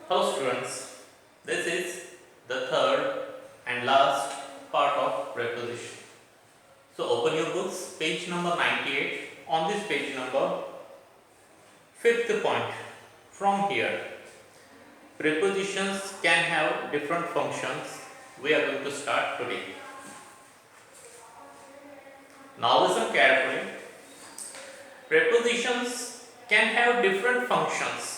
Hello students, this is the third and last part of preposition. So open your books, page number 98. On this page number, fifth point from here. Prepositions can have different functions. We are going to start today. Now listen carefully. Prepositions can have different functions.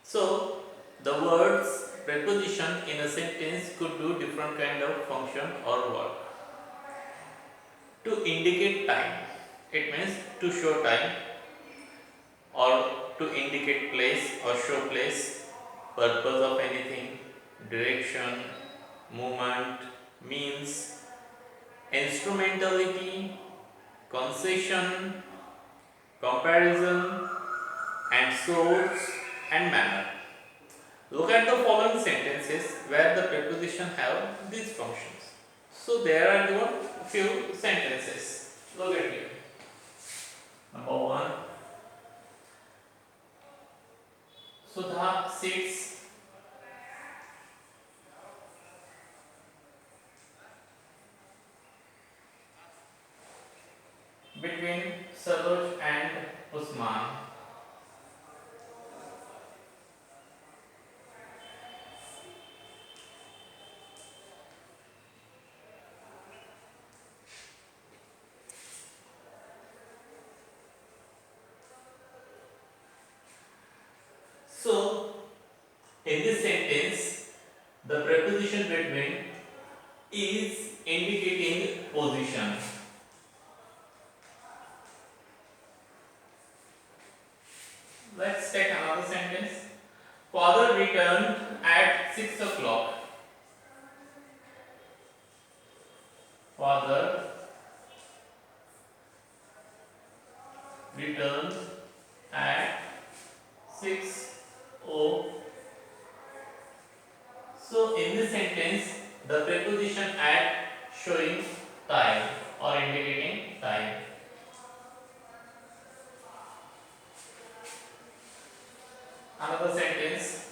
So the words preposition in a sentence could do different kind of function or work. To indicate time, it means to show time, or to indicate place or show place, purpose of anything, direction, movement, means, instrumentality, concession, comparison, and source and manner. Look at the following sentences where the preposition have these functions. So there are given few sentences. Look at here. Number 1. Sudha sits between Saroj and Usman. So, in this sentence, the preposition between is indicating position. Let's take another sentence. Father returned at 6 o'clock. Father returned at 6 o'clock. So in this sentence, the preposition at showing time or indicating time. Another sentence.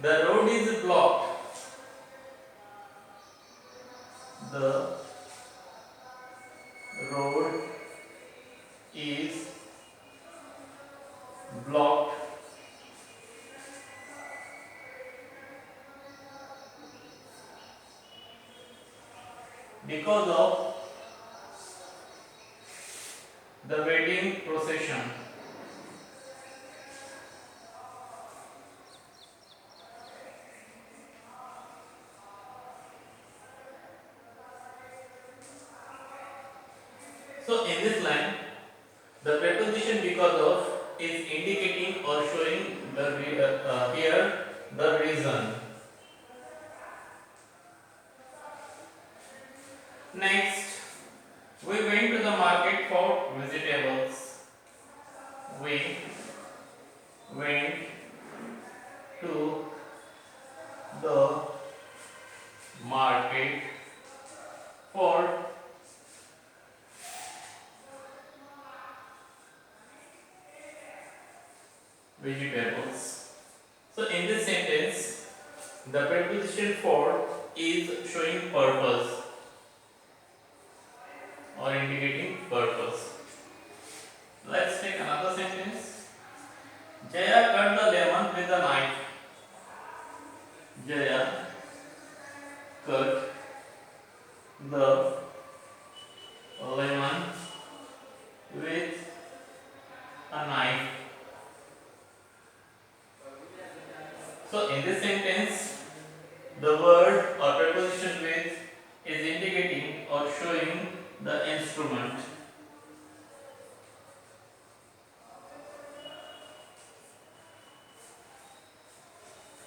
The road is blocked. The road is blocked because of the wedding procession. So in this line, the preposition because of is indicating or showing here the reason. Next, we went to the market for vegetables. We went to the market for vegetables. So in this sentence, the preposition for is showing purpose or indicating purpose. Let's take another sentence. Jaya cut the lemon with a knife. Jaya cut the lemon with a knife. So in this sentence, the word or preposition with is indicating or showing the instrument.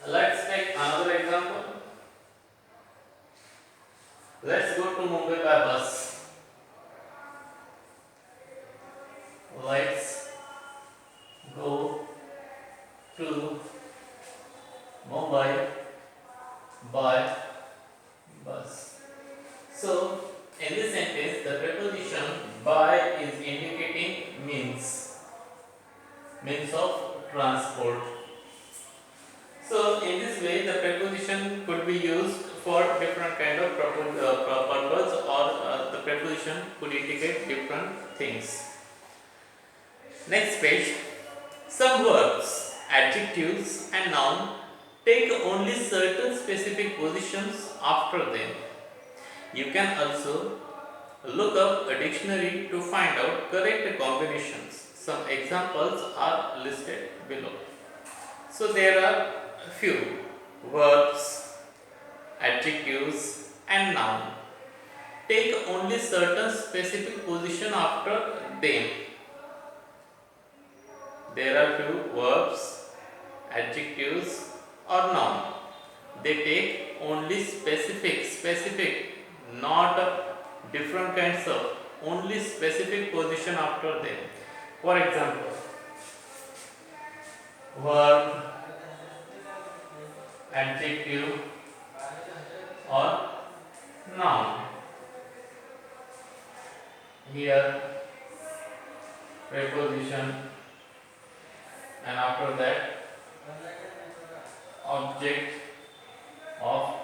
Let's take another example. Let's go to Mumbai by bus. Let's go to Mumbai by bus. So, in this sentence, the preposition by is indicating means of transport. So in this way, the preposition could be used for different kind of purpose, or the preposition could indicate different things. Next page. Some verbs, adjectives and noun take only certain specific positions after them. You can also look up a dictionary to find out correct combinations. Some examples are listed below. So there are a few verbs, adjectives and noun take only certain specific position after them. There are few verbs, adjectives or noun. They take only specific, not different kinds of, only specific position after them. For example, verb, adjective or noun. Here preposition, and after that object of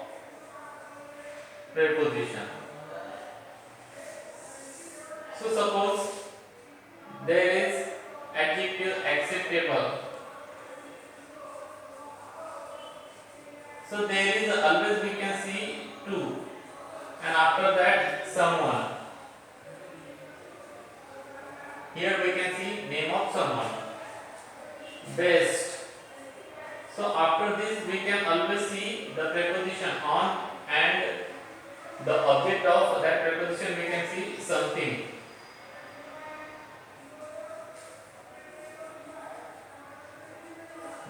preposition. So suppose there is adjective acceptable. So there is always we can see to, and after that someone. Here we can see name of someone. Best. So after this we can always see the preposition on, and the object of that preposition we can see something.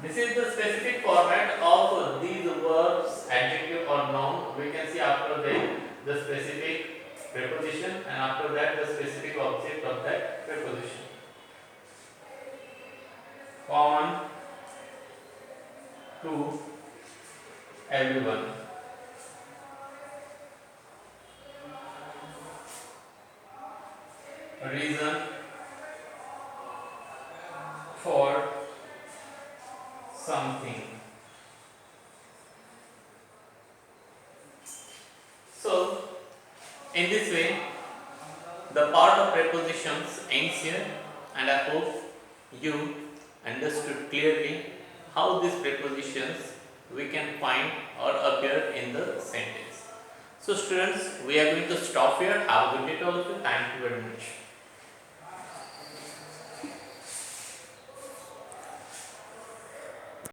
This is the specific format of these verbs, adjective or noun. We can see after them the specific preposition, and after that the specific object of that preposition. Common to everyone. Reason for something. So in this way the part of prepositions ends here, and I hope you understood clearly how these prepositions we can find or appear in the sentence. So students, we are going to stop here. Have a good day to all of you. Thank you very much.